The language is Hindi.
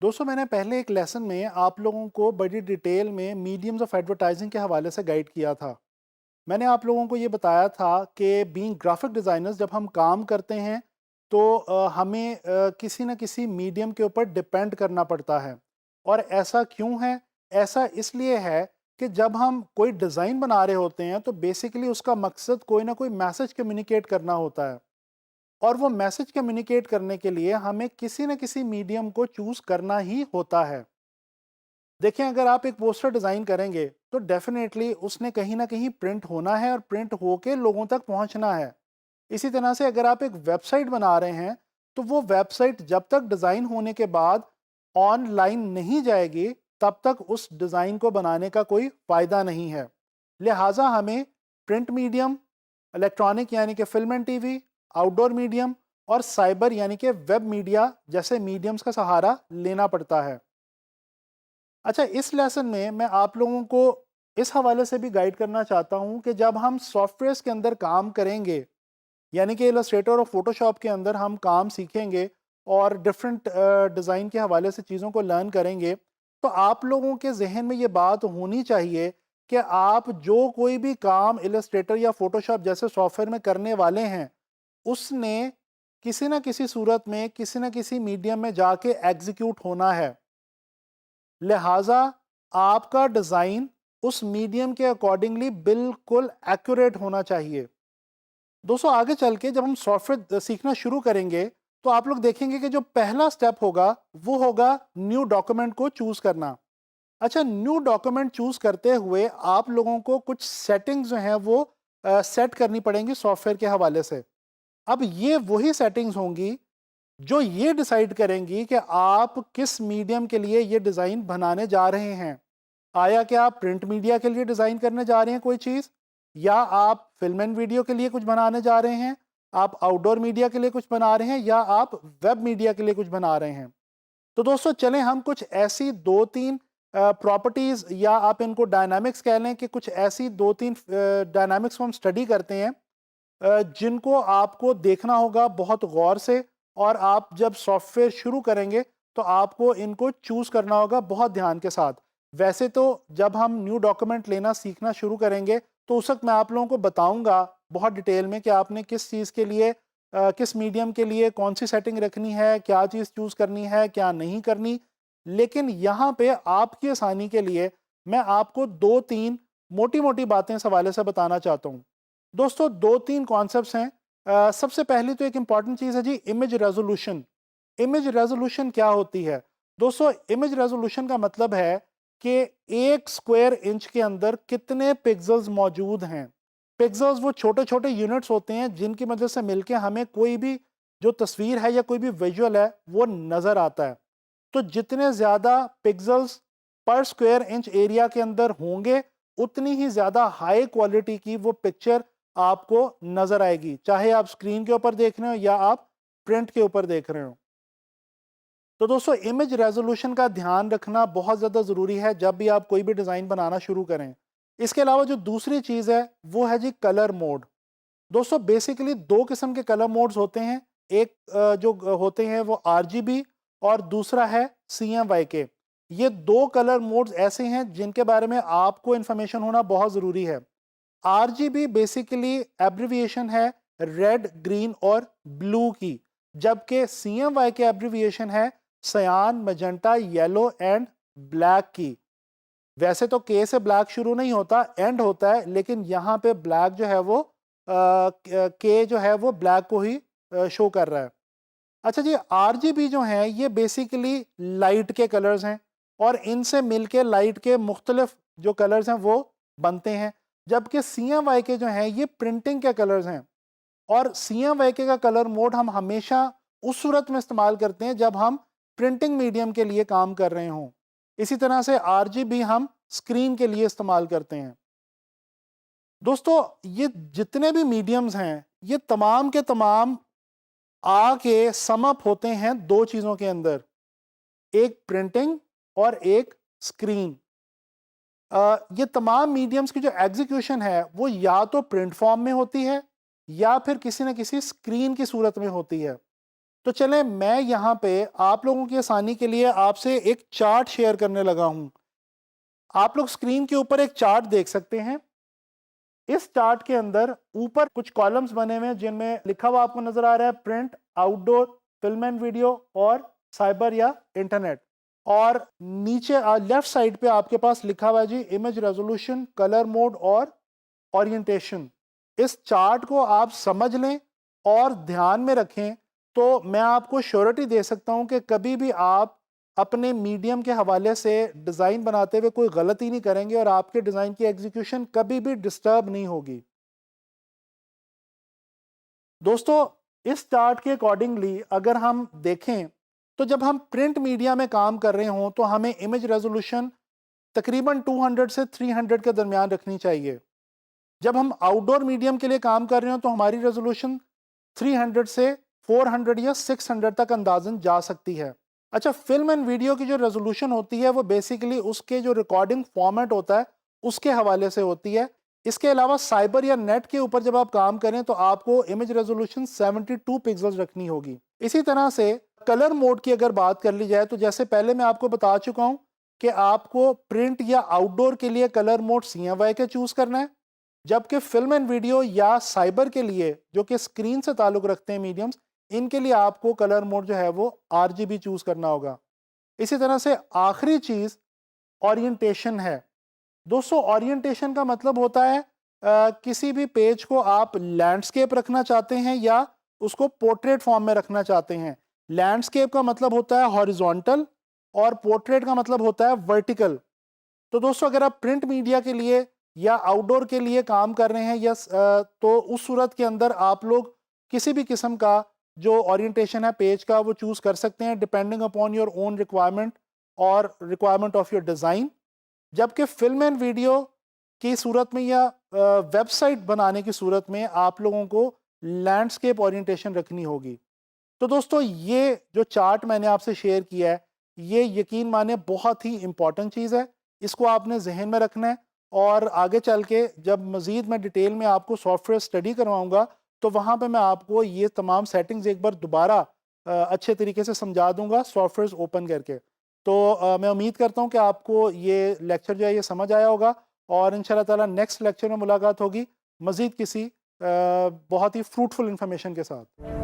दोस्तों मैंने पहले एक लेसन में आप लोगों को बड़ी डिटेल में मीडियम्स ऑफ एडवर्टाइजिंग के हवाले से गाइड किया था। मैंने आप लोगों को ये बताया था कि बीइंग ग्राफिक डिज़ाइनर्स जब हम काम करते हैं तो हमें किसी न किसी मीडियम के ऊपर डिपेंड करना पड़ता है। और ऐसा क्यों है? ऐसा इसलिए है कि जब हम कोई डिज़ाइन बना रहे होते हैं तो बेसिकली उसका मकसद कोई ना कोई मैसेज कम्युनिकेट करना होता है। और वो मैसेज कम्युनिकेट करने के लिए हमें किसी न किसी मीडियम को चूज़ करना ही होता है। देखें, अगर आप एक पोस्टर डिज़ाइन करेंगे तो डेफिनेटली उसने कहीं ना कहीं प्रिंट होना है और प्रिंट होके लोगों तक पहुंचना है। इसी तरह से अगर आप एक वेबसाइट बना रहे हैं तो वो वेबसाइट जब तक डिज़ाइन होने के बाद ऑनलाइन नहीं जाएगी तब तक उस डिज़ाइन को बनाने का कोई फ़ायदा नहीं है। लिहाजा हमें प्रिंट मीडियम, इलेक्ट्रॉनिक यानी कि film and TV, outdoor medium और साइबर यानी कि वेब मीडिया जैसे मीडियम्स का सहारा लेना पड़ता है। अच्छा, इस लेसन में मैं आप लोगों को इस हवाले से भी गाइड करना चाहता हूं कि जब हम सॉफ्टवेयर्स के अंदर काम करेंगे, यानी कि इलस्ट्रेटर और फोटोशॉप के अंदर हम काम सीखेंगे और डिफरेंट डिज़ाइन के हवाले से चीज़ों को लर्न करेंगे, तो आप लोगों के जहन में ये बात होनी चाहिए कि आप जो कोई भी काम इलस्ट्रेटर या फोटोशॉप जैसे सॉफ्टवेयर में करने वाले हैं, उसने किसी न किसी सूरत में किसी न किसी मीडियम में जाके एग्जीक्यूट होना है। लिहाजा आपका डिज़ाइन उस मीडियम के अकॉर्डिंगली बिल्कुल एक्यूरेट होना चाहिए। दोस्तों आगे चल के जब हम सॉफ्टवेयर सीखना शुरू करेंगे तो आप लोग देखेंगे कि जो पहला स्टेप होगा वो होगा न्यू डॉक्यूमेंट को चूज करना। अच्छा, न्यू डॉक्यूमेंट चूज करते हुए आप लोगों को कुछ सेटिंग्स जो हैं वो सेट करनी पड़ेंगी सॉफ्टवेयर के हवाले से। अब ये वही सेटिंग्स होंगी जो ये डिसाइड करेंगी कि आप किस मीडियम के लिए ये डिज़ाइन बनाने जा रहे हैं। आया कि आप प्रिंट मीडिया के लिए डिज़ाइन करने जा रहे हैं कोई चीज़, या आप फिल्म एंड वीडियो के लिए कुछ बनाने जा रहे हैं, आप आउटडोर मीडिया के लिए कुछ बना रहे हैं, या आप वेब मीडिया के लिए कुछ बना रहे हैं। तो दोस्तों चलें हम कुछ ऐसी 2-3 प्रॉपर्टीज़, या आप इनको डायनामिक्स कह लें, कि कुछ ऐसी 2-3 डायनामिक्स को हम स्टडी करते हैं जिनको आपको देखना होगा बहुत गौर से। और आप जब सॉफ्टवेयर शुरू करेंगे तो आपको इनको चूज़ करना होगा बहुत ध्यान के साथ। वैसे तो जब हम न्यू डॉक्यूमेंट लेना सीखना शुरू करेंगे तो उस वक्त मैं आप लोगों को बताऊंगा बहुत डिटेल में कि आपने किस चीज़ के लिए किस मीडियम के लिए कौन सी सेटिंग रखनी है, क्या चीज़ चूज़ करनी है, क्या नहीं करनी। लेकिन यहाँ पे आपकी आसानी के लिए मैं आपको 2-3 मोटी मोटी बातें इस हवाले से बताना चाहता हूँ। दोस्तों 2-3 कॉन्सेप्ट्स हैं। सबसे पहली तो एक इंपॉर्टेंट चीज़ है जी, इमेज रेजोल्यूशन। इमेज रेजोल्यूशन क्या होती है? दोस्तों इमेज रेजोल्यूशन का मतलब है कि एक स्क्वायर इंच के अंदर कितने पिक्सेल्स मौजूद हैं। पिक्सेल्स वो छोटे छोटे यूनिट्स होते हैं जिनकी मदद से मिलके हमें कोई भी जो तस्वीर है या कोई भी विजुअल है वो नज़र आता है। तो जितने ज़्यादा पिक्सेल्स पर स्क्वायर इंच एरिया के अंदर होंगे उतनी ही ज़्यादा हाई क्वालिटी की वो पिक्चर आपको नज़र आएगी, चाहे आप स्क्रीन के ऊपर देख रहे हो या आप प्रिंट के ऊपर देख रहे हो। तो दोस्तों इमेज रेजोल्यूशन का ध्यान रखना बहुत ज़्यादा ज़रूरी है जब भी आप कोई भी डिज़ाइन बनाना शुरू करें। इसके अलावा जो दूसरी चीज़ है वो है जी कलर मोड। दोस्तों बेसिकली दो किस्म के कलर मोड्स होते हैं। एक जो होते हैं वो आरजीबी, और दूसरा है सीएमवाईके। ये दो कलर मोड्स ऐसे हैं जिनके बारे में आपको इंफॉर्मेशन होना बहुत ज़रूरी है। आरजीबी बेसिकली एब्रिविएशन है रेड, ग्रीन और ब्लू की, जबकि सीएमवाईके एब्रिविएशन है सयान, मजेंटा, येलो एंड ब्लैक की। वैसे तो के से ब्लैक शुरू नहीं होता, एंड होता है, लेकिन यहाँ पे ब्लैक जो है वो के जो है वो ब्लैक को ही शो कर रहा है। अच्छा जी, आरजीबी जो है ये बेसिकली लाइट के कलर्स हैं, और इनसे मिलके लाइट के मुख्तलिफ जो कलर्स हैं वो बनते हैं। जबकि सीएमवाईके जो हैं ये प्रिंटिंग के कलर्स हैं, और सीएमवाईके का कलर मोड हम हमेशा उस सूरत में इस्तेमाल करते हैं जब हम प्रिंटिंग मीडियम के लिए काम कर रहे हों। इसी तरह से आरजीबी हम स्क्रीन के लिए इस्तेमाल करते हैं। दोस्तों ये जितने भी मीडियम्स हैं ये तमाम के तमाम आके सम अप होते हैं दो चीज़ों के अंदर, एक प्रिंटिंग और एक स्क्रीन। ये तमाम मीडियम्स की जो एग्जीक्यूशन है वो या तो प्रिंट फॉर्म में होती है या फिर किसी न किसी स्क्रीन की सूरत में होती है। तो चलें मैं यहाँ पे आप लोगों की आसानी के लिए आपसे एक चार्ट शेयर करने लगा हूँ। आप लोग स्क्रीन के ऊपर एक चार्ट देख सकते हैं। इस चार्ट के अंदर ऊपर कुछ कॉलम्स बने हुए हैं जिनमें लिखा हुआ आपको नजर आ रहा है print, outdoor, film and video और साइबर या इंटरनेट। और नीचे लेफ्ट साइड पे आपके पास लिखा हुआ है जी इमेज रेजोल्यूशन, कलर मोड और ओरिएंटेशन। इस चार्ट को आप समझ लें और ध्यान में रखें तो मैं आपको श्योरिटी दे सकता हूं कि कभी भी आप अपने मीडियम के हवाले से डिज़ाइन बनाते हुए कोई गलती नहीं करेंगे और आपके डिज़ाइन की एग्जीक्यूशन कभी भी डिस्टर्ब नहीं होगी। दोस्तों, इस चार्ट के अकॉर्डिंगली अगर हम देखें तो जब हम प्रिंट मीडिया में काम कर रहे हों तो हमें इमेज रेजोल्यूशन तकरीबन 200 से 300 के दरमियान रखनी चाहिए। जब हम आउटडोर मीडियम के लिए काम कर रहे हो तो हमारी रेजोल्यूशन 300 से 400 या 600 तक अंदाजन जा सकती है। अच्छा, फिल्म एंड वीडियो की जो रेजोल्यूशन होती है वो बेसिकली उसके जो रिकॉर्डिंग फॉर्मेट होता है उसके हवाले से होती है। इसके अलावा साइबर या नेट के ऊपर जब आप काम करें तो आपको इमेज रेजोल्यूशन 72 पिक्सल्स रखनी होगी। इसी तरह से कलर मोड की अगर बात कर ली जाए तो जैसे पहले मैं आपको बता चुका हूं कि आपको प्रिंट या आउटडोर के लिए कलर मोड CMYK के चूज करना है, जबकि फिल्म एंड वीडियो या साइबर के लिए जो कि स्क्रीन से ताल्लुक रखते हैं मीडियम्स, इनके लिए आपको कलर मोड जो है वो RGB चूज करना होगा। इसी तरह से आखिरी चीज ओरिएंटेशन है। दोस्तों, ओरिएंटेशन का मतलब होता है किसी भी पेज को आप लैंडस्केप रखना चाहते हैं या उसको पोर्ट्रेट फॉर्म में रखना चाहते हैं। लैंडस्केप का मतलब होता है हॉरिजॉन्टल और पोर्ट्रेट का मतलब होता है वर्टिकल। तो दोस्तों, अगर आप प्रिंट मीडिया के लिए या आउटडोर के लिए काम कर रहे हैं या तो उस सूरत के अंदर आप लोग किसी भी किस्म का जो ओरिएंटेशन है पेज का वो चूज कर सकते हैं depending upon your own requirement और रिक्वायरमेंट ऑफ योर डिज़ाइन। जबकि फिल्म एंड वीडियो की सूरत में या वेबसाइट बनाने की सूरत में आप लोगों को लैंडस्केप ओरिएंटेशन रखनी होगी। तो दोस्तों, ये जो चार्ट मैंने आपसे शेयर किया है ये यकीन माने बहुत ही इंपॉर्टेंट चीज़ है। इसको आपने जहन में रखना है और आगे चल के जब मज़ीद मैं डिटेल में आपको सॉफ्टवेयर स्टडी करवाऊंगा तो वहाँ पे मैं आपको ये तमाम सेटिंग्स एक बार दोबारा अच्छे तरीके से समझा दूंगा सॉफ्टवेयर ओपन करके। तो मैं उम्मीद करता हूँ कि आपको ये लेक्चर जो है ये समझ आया होगा और इंशाल्लाह ताला नेक्स्ट लेक्चर में मुलाकात होगी मज़ीद किसी बहुत ही फ्रूटफुल इंफॉर्मेशन के साथ।